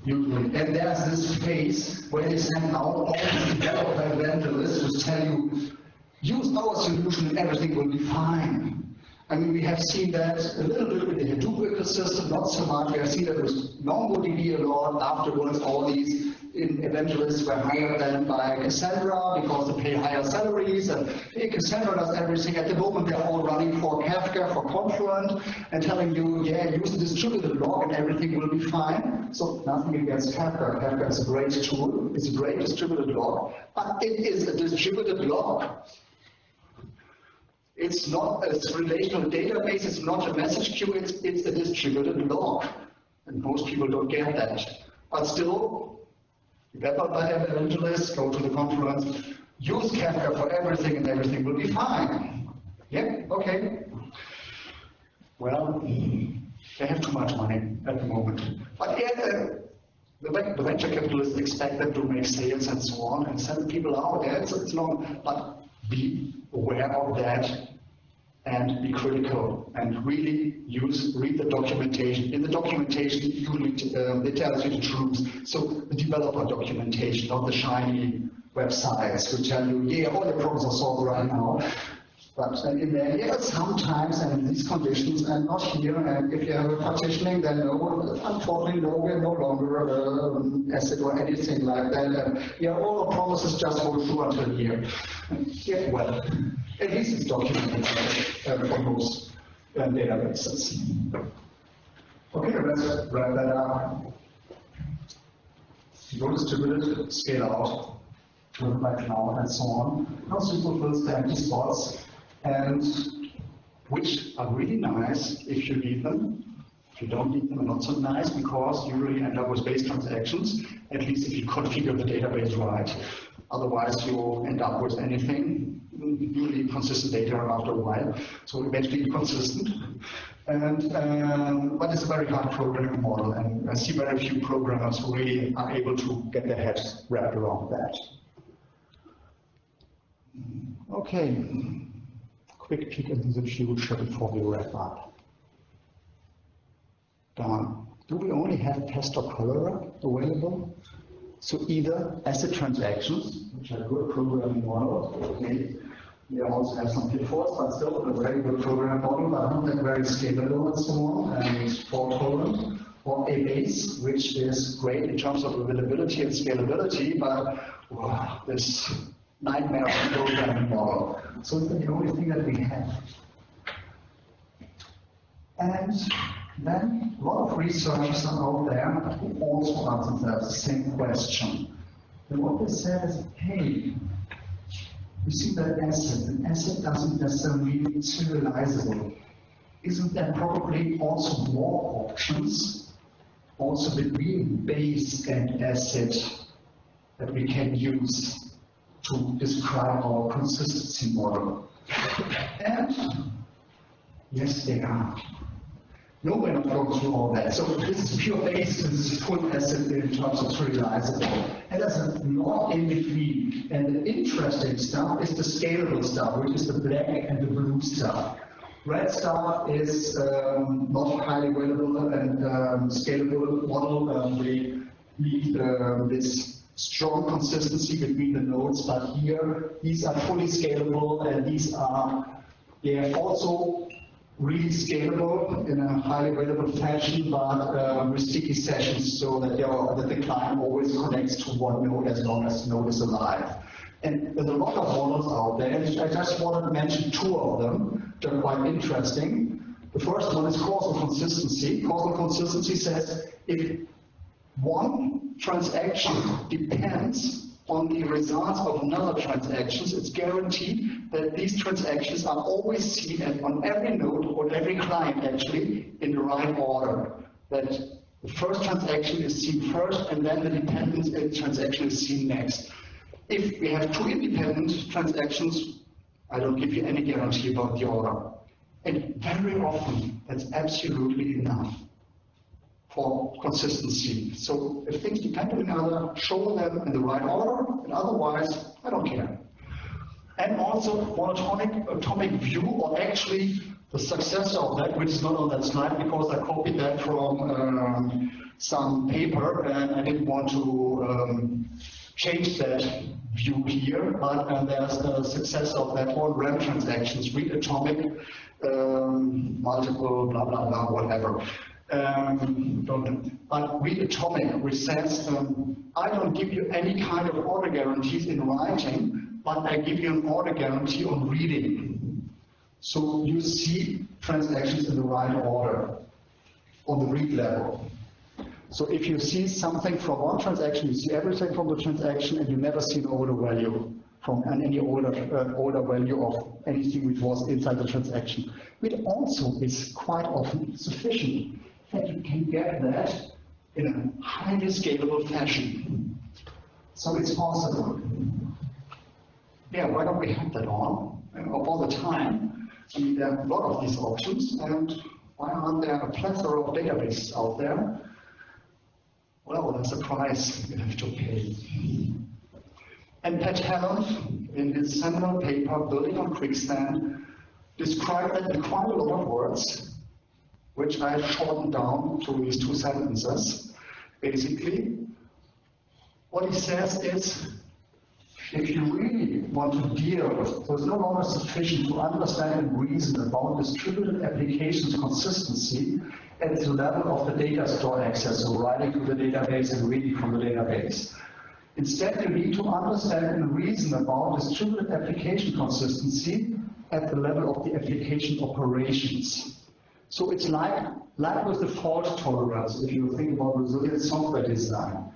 usually. And there's this phase where they send out all these developer evangelists who tell you, use our solution and everything will be fine. I mean, we have seen that a little bit with the Hadoop ecosystem, not so much. We have seen that with MongoDB a lot. Afterwards, all these evangelists were hired then by Cassandra because they pay higher salaries. And hey, Cassandra does everything. At the moment, they're all running for Kafka, for Confluent, and telling you, yeah, use the distributed log and everything will be fine. So nothing against Kafka. Kafka is a great tool. It's a great distributed log. But it is a distributed log. It's not a relational database, it's not a message queue, it's a distributed log. And most people don't get that. But still, developed by evangelists, go to the conference, use Kafka for everything and everything will be fine. Yeah, okay. Well, they have too much money at the moment. But yeah, the venture capitalists expect them to make sales and so on and send people out there. It's long, but be aware of that and be critical and really read the documentation. In the documentation, usually it tells you the truth. So the developer documentation, not the shiny websites which tell you, yeah, all your problems are solved right now. But in the area, sometimes, and in these conditions, and not here, and if you have a partitioning, then no, unfortunately, no, we're no longer asset or anything like that. Yeah, all the promises just hold true until here. Yeah, well, at least it's documented for most databases. Okay, let's wrap that up. Go distributed, scale out, look like cloud, and so on. No simple fills the empty spots, and which are really nice if you need them. If you don't need them, not so nice, because you really end up with base transactions, at least if you configure the database right. Otherwise, you end up with anything, usually consistent data after a while, so eventually inconsistent. But it's a very hard programming model, and I see very few programmers who really are able to get their heads wrapped around that. Okay, quick peek into the future before we wrap up. Do we only have pest or cholera available? So either asset transactions, which are good programming model, okay. We also have some pitfalls, but still a very good program model, but not that very scalable and so on, and fault-tolerant, or a base, which is great in terms of availability and scalability, but wow, this nightmare of a programming model. So it's the only thing that we have. And then a lot of researchers are out there who also ask themselves the same question. And what they said is, hey, you see that an asset doesn't necessarily mean serializable. Isn't there probably also more options, also between base and asset, that we can use to describe our consistency model? And yes, they are. No, we're not going through all that. So this is pure base, this is full asset in terms of serializable. And there's a lot in between. And the interesting stuff is the scalable stuff, which is the black and the blue stuff. Red stuff is not highly available and scalable model. We need this strong consistency between the nodes, but here these are fully scalable, and these are also really scalable in a highly available fashion, but with sticky sessions, so that the client always connects to one node as long as the node is alive. And there's a lot of models out there, and I just wanted to mention two of them that are quite interesting. The first one is causal consistency. Causal consistency says if one transaction depends on the results of another transactions, it's guaranteed that these transactions are always seen on every node or every client actually in the right order. That the first transaction is seen first, and then the dependent transaction is seen next. If we have two independent transactions, I don't give you any guarantee about the order. And very often, that's absolutely enough for consistency. So if things depend on each other, show them in the right order, and otherwise, I don't care. And also monotonic atomic view, or actually the successor of that, which is not on that slide because I copied that from some paper, and I didn't want to change that view here, but there's the success of that one, RAM transactions, read atomic, multiple, blah, blah, blah, whatever. But read atomic, which says, I don't give you any kind of order guarantees in writing, but I give you an order guarantee on reading. So you see transactions in the right order on the read level. So if you see something from one transaction, you see everything from the transaction, and you never see an order value from any order value of anything which was inside the transaction. Which also is quite often sufficient that you can get that in a highly scalable fashion. So it's possible. Yeah, why don't we have that all the time? I mean, there are a lot of these options, and why aren't there a plethora of databases out there? Well, that's a price you have to pay. And Pat Hammond, in his seminal paper, Building on Quicksand, described that in quite a lot of words, which I shortened down to these two sentences. Basically, what he says is, If you really want to deal with, so it's no longer sufficient to understand and reason about distributed applications consistency at the level of the data store access, so writing to the database and reading from the database. Instead, you need to understand and reason about distributed application consistency at the level of the application operations. So it's like with the fault tolerance, if you think about resilient software design.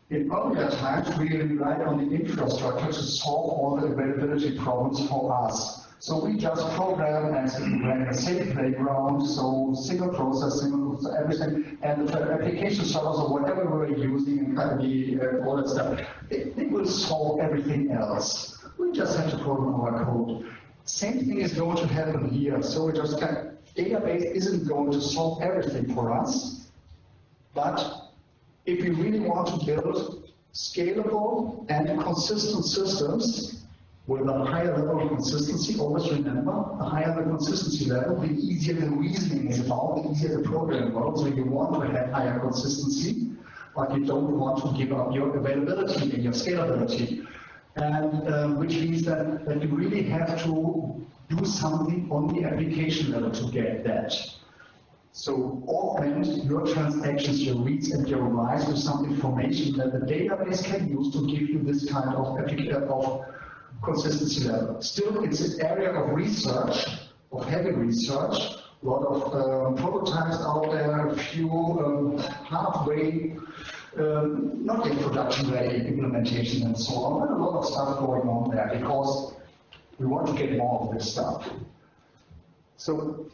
In earlier times, we relied on the infrastructure to solve all the availability problems for us. So we just program as we ran a same playground, so single process, so everything, and the application servers or whatever we were using and kind of all that stuff, they will solve everything else. We just have to program our code. Same thing is going to happen here. So we just database isn't going to solve everything for us, but if we really want to build scalable and consistent systems with a higher level of consistency, always remember, the higher the consistency level, the easier the reasoning is about, the easier the program works. So you want to have higher consistency, but you don't want to give up your availability and your scalability. And which means that you really have to do something on the application level to get that. So augment your transactions, your reads and your writes with some information that the database can use to give you this kind of consistency level. Still, it's an area of research, of heavy research, a lot of prototypes out there, a few halfway, not yet production ready implementation and so on, but a lot of stuff going on there because we want to get more of this stuff. So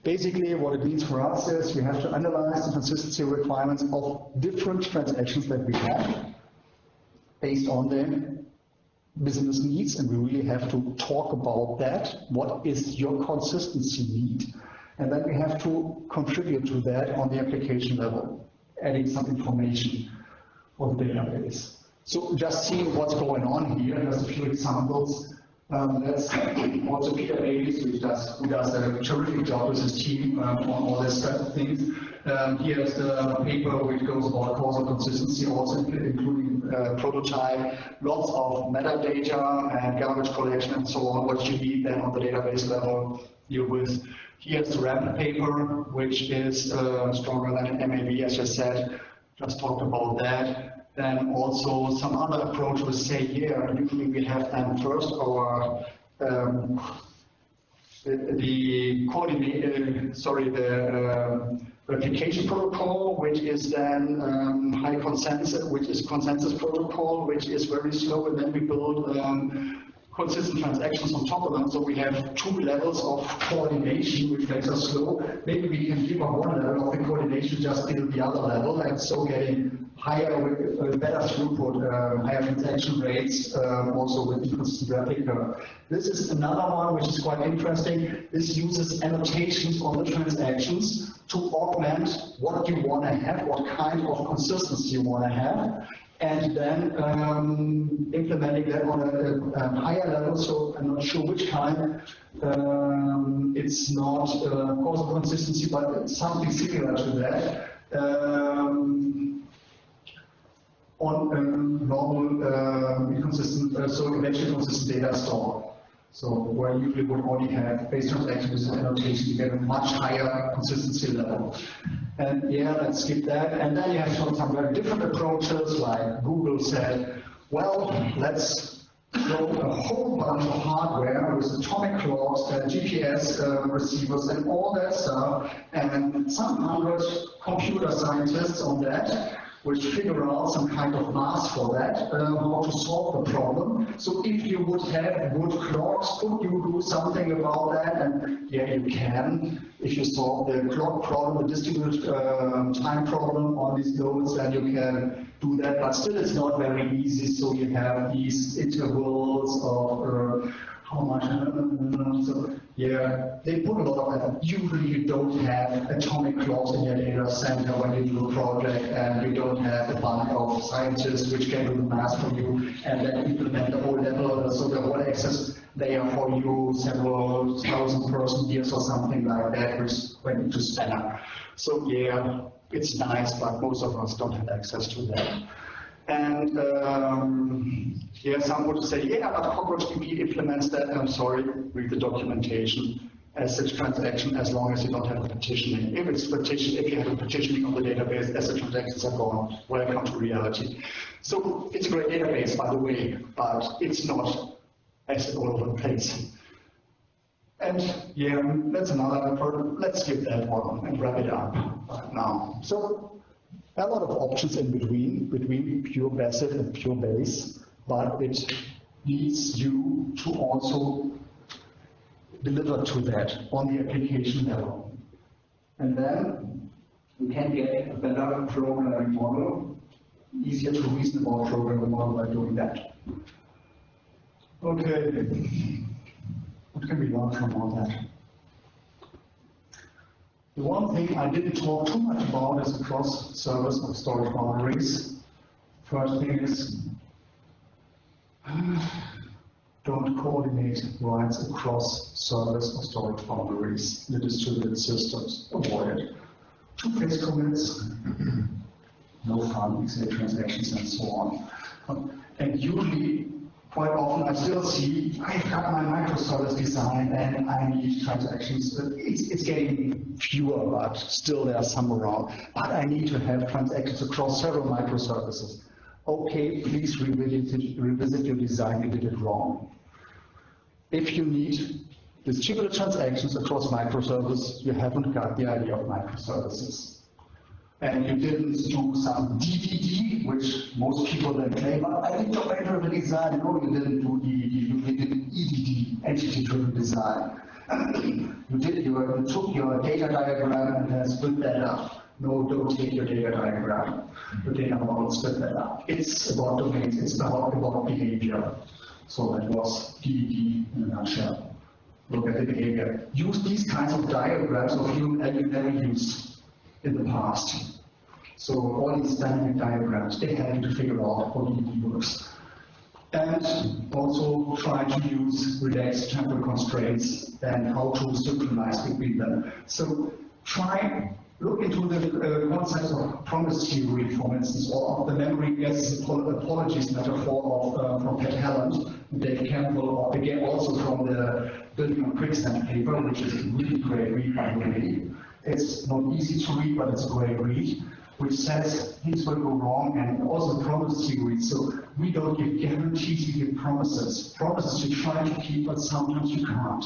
basically what it means for us is we have to analyze the consistency requirements of different transactions that we have based on the business needs, and we really have to talk about that. What is your consistency need? And then we have to contribute to that on the application level, adding some information for the database. So just seeing what's going on here, just a few examples. That's also Peter Davies, who does a terrific job with his team on all this type of things. Here's the paper which goes about causal consistency, also including prototype, lots of metadata and garbage collection and so on, what you need then on the database level deal with. Here's the RAMP paper, which is stronger than an MAB, as I said, just talked about that. Then also some other approaches say here, usually we have then first our the replication protocol, which is then high consensus, which is consensus protocol, which is very slow, and then we build consistent transactions on top of them. So we have two levels of coordination, which makes us slow. Maybe we can give up one level of the coordination, just build the other level, and so getting higher, better throughput, higher transaction rates, also with inconsistent replica. This is another one which is quite interesting. This uses annotations on the transactions to augment what you want to have, what kind of consistency you want to have, and then implementing that on a higher level. So I'm not sure which kind. It's not causal consistency, but it's something similar to that. On normal inconsistent, so eventually consistent data store. So where you usually would only have base transactions with annotation, you get a much higher consistency level. And yeah, let's skip that. And then you have some very different approaches, like Google said, well, let's throw a whole bunch of hardware with atomic clocks, GPS receivers, and all that stuff, and some 100 computer scientists on that, which figure out some kind of mask for that, how to solve the problem. So if you would have good clocks, could you do something about that? And yeah, you can. If you solve the clock problem, the distributed time problem on these nodes, then you can do that. But still, it's not very easy. So you have these intervals of how much? So yeah, they put a lot of effort. Usually you don't have atomic clocks in your data center when you do a project, and you don't have a bunch of scientists which can do the math for you and then implement the whole level, so the whole access layer for you, several thousand person years or something like that, which went into Spanner. So yeah, it's nice, but most of us don't have access to that. And here some would say, yeah, but CockroachDB implements that. I'm sorry, read the documentation. Asset transaction, as long as you don't have a partitioning. If you have a partitioning on the database, asset transactions are gone. Welcome to reality. So it's a great database, by the way, but it's not asset all over the place. And yeah, that's another problem. Let's skip that one and wrap it up right now. So a lot of options in between pure Bässe and pure base, but it needs you to also deliver to that on the application level. And then you can get a better programming model, easier to reason about programming model by doing that. Okay, what can we learn from all that? The one thing I didn't talk too much about is across service or storage boundaries. First thing is, don't coordinate writes across service or storage boundaries in the distributed systems. Avoid it. Two-phase commits, no fun, exit transactions and so on. And usually, quite often I still see, I've got my microservice design and I need transactions. It's getting fewer, but still there are some around. But I need to have transactions across several microservices. Okay, please revisit your design, you did it wrong. If you need distributed transactions across microservices, you haven't got the idea of microservices. And you didn't do some DDD, which most people then claim, I did domain-driven design. No, you didn't do DDD, you did EDD, entity-driven design. You took your data diagram and then split that up. No, don't take your data diagram, your data model, split that up. It's about domains, it's about behavior. So that was DDD in a nutshell. Look at the behavior. Use these kinds of diagrams of you never used in the past. So all these dynamic diagrams, they help you to figure out how DDD works. And also try to use relaxed temporal constraints and how to synchronize between them. So look into the concept of promise theory, for instance, or of the memory guess apologies metaphor from Pat Halland, Dave Campbell, or again also from the Building on Quicksand paper, which is a really great read, by the way. It's not easy to read, but it's a great read, which says things will go wrong, and also promise theory. So we don't give guarantees, we give promises. Promises you try to keep, but sometimes you can't.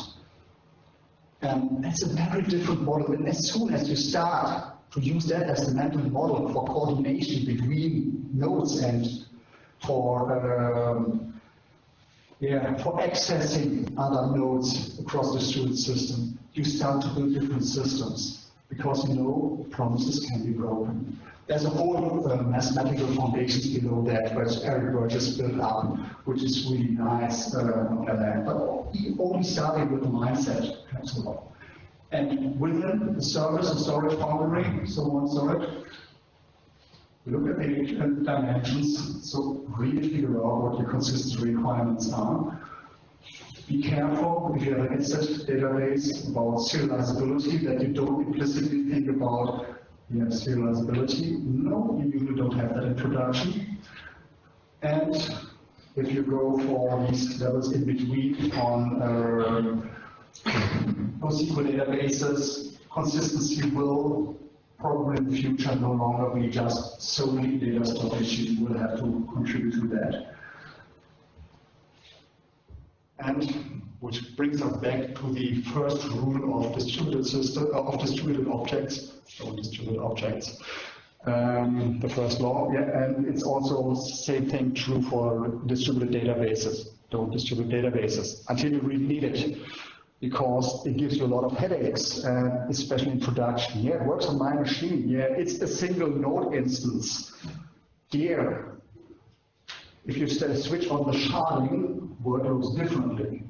And that's a very different model. And as soon as you start to use that as the mental model for coordination between nodes and for accessing other nodes across the distributed system, you start to build different systems because you know promises can be broken. There's a whole mathematical foundations below that, which Eric Burgess built up, which is really nice. But only starting with the mindset helps a lot. And within the service and storage boundary, so on storage, look at the dimensions. So really figure out what your consistency requirements are. Be careful if you have an asset database about serializability that you don't implicitly think about serializability. No, you usually don't have that in production. And if you go for these levels in between on NoSQL databases, consistency will probably in the future no longer be just solely data storage. You will have to contribute to that. And which brings us back to the first rule of distributed objects. The first law, and it's also the same thing true for distributed databases. Don't distribute databases until you really need it, because it gives you a lot of headaches, especially in production. Yeah, it works on my machine. Yeah, it's a single node instance. Here, if you switch on the sharding, work looks differently.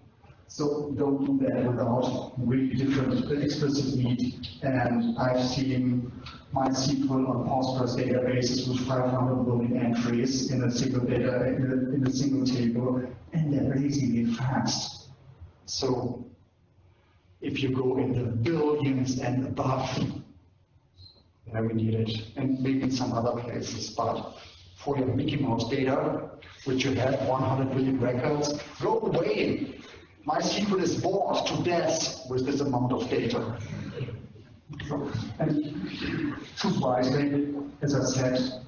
So don't do that without really different explicit need. And I've seen MySQL on Postgres databases with 500 billion entries in a single in a single table, and they're blazingly fast. So if you go in the billions and above, there we need it, and maybe in some other places. But for your Mickey Mouse data, which you have 100 billion records. Go away. MySQL is bored to death with this amount of data. And choose wisely, as I said,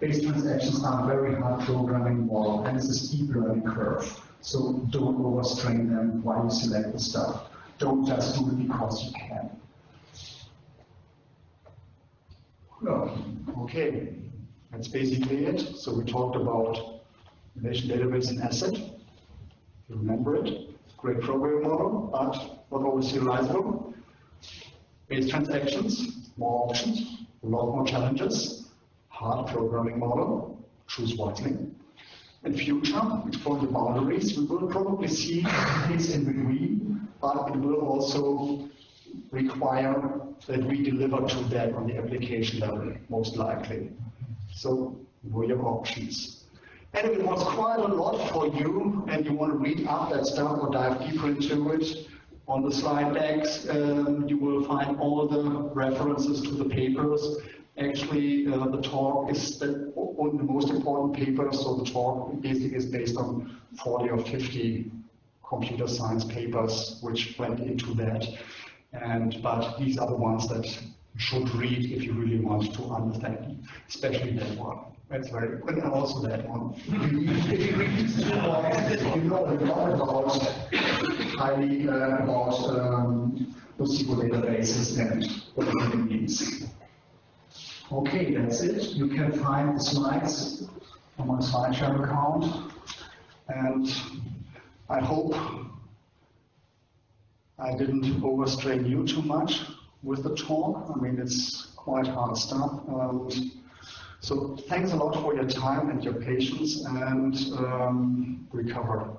base transactions are very hard programming model, and it's a steep learning curve. So don't overstrain them while you select the stuff. Don't just do it because you can. Well, okay, that's basically it. So we talked about relation database and asset. You remember it. Great programming model, but not always serializable. Base transactions, more options, a lot more challenges. Hard programming model, choose wisely. In future, exploring the boundaries, we will probably see things in between, but it will also require that we deliver to that on the application level, most likely. So, what are your options? And if it was quite a lot for you, and you want to read up that stuff or dive deeper into it, on the slide decks, you will find all the references to the papers. Actually, the talk is on the most important paper, so the talk basically is based on 40 or 50 computer science papers which went into that. But these are the ones that you should read if you really want to understand, especially that one. That's very good, and also that one. If you read these two ones, you know a lot about highly about NoSQL databases and what it really means. Okay, that's it. You can find the slides on my SlideShare account, and I hope I didn't overstrain you too much with the talk. I mean, it's quite hard stuff. So thanks a lot for your time and your patience, and recover.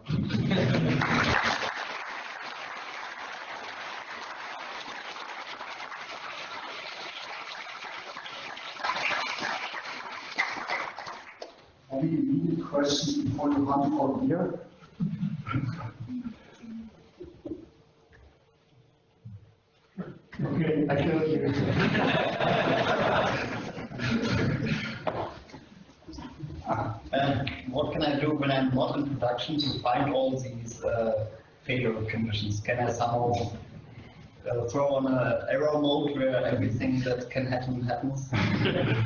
Any immediate questions before you run for beer? Okay, I killed you. What can I do when I'm not in production to find all these failure conditions? Can I somehow throw on an error mode where everything that can happen happens?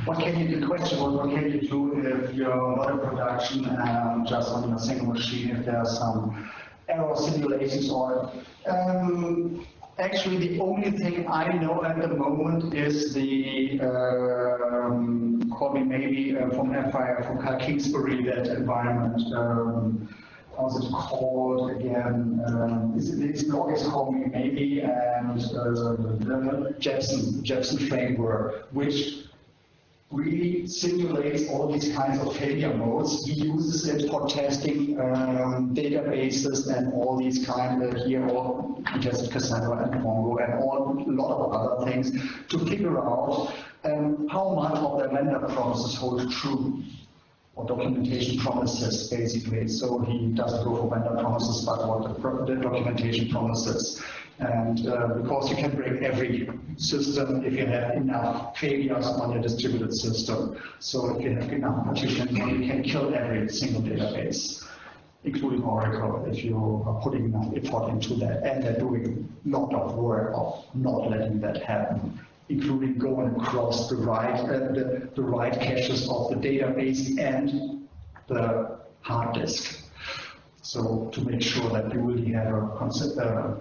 What can you do? The question was, what can you do if you're not in production and just on a single machine, if there are some error simulations or actually, the only thing I know at the moment is the, call me maybe from FIR, from Kingsbury, that environment, how's it called again? It's called me maybe, and the Jepsen framework, which really simulates all these kinds of failure modes. He uses it for testing databases and all these kind of here, all just Cassandra and Mongo and a lot of other things to figure out how much of the vendor promises hold true, or documentation promises, basically. So he doesn't go for vendor promises, but what the documentation promises. And because you can break every system if you have enough failures on your distributed system. So if you have enough partitions, you can kill every single database, including Oracle, if you are putting enough effort into that. And they're doing a lot of work of not letting that happen, including going across the right caches of the database and the hard disk. So to make sure that you really have a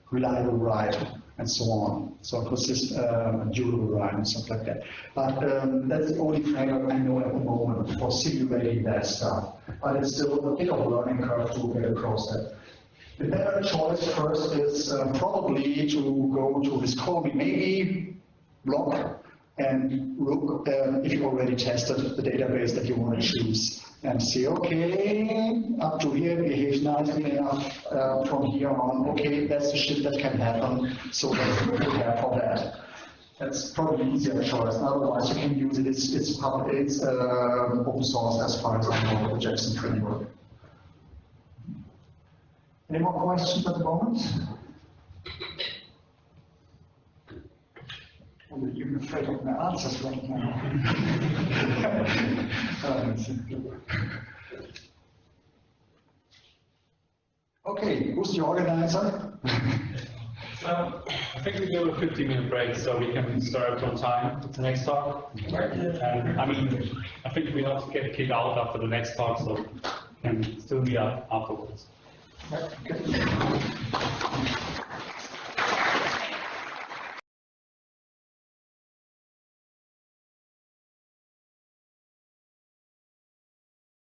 reliable write and so on. So durable write and stuff like that. But that's the only framework I know at the moment for simulating that stuff. But it's still a bit of a learning curve to get across that. The better choice first is probably to go to this call me maybe block and look if you already tested the database that you want to choose and see, okay, up to here behaves nicely enough, from here on, okay, that's the shit that can happen, so let's prepare for that. That's probably an easier choice. Otherwise, you can use it. It's open source as far as I know, the Jepsen framework. Any more questions at the moment? You're afraid of my answers right now. Okay, who's the organizer? I think we do a 15-minute break so we can start on time with the next talk. And I mean, I think we have to get kicked out after the next talk, so we can still meet up afterwards. Okay.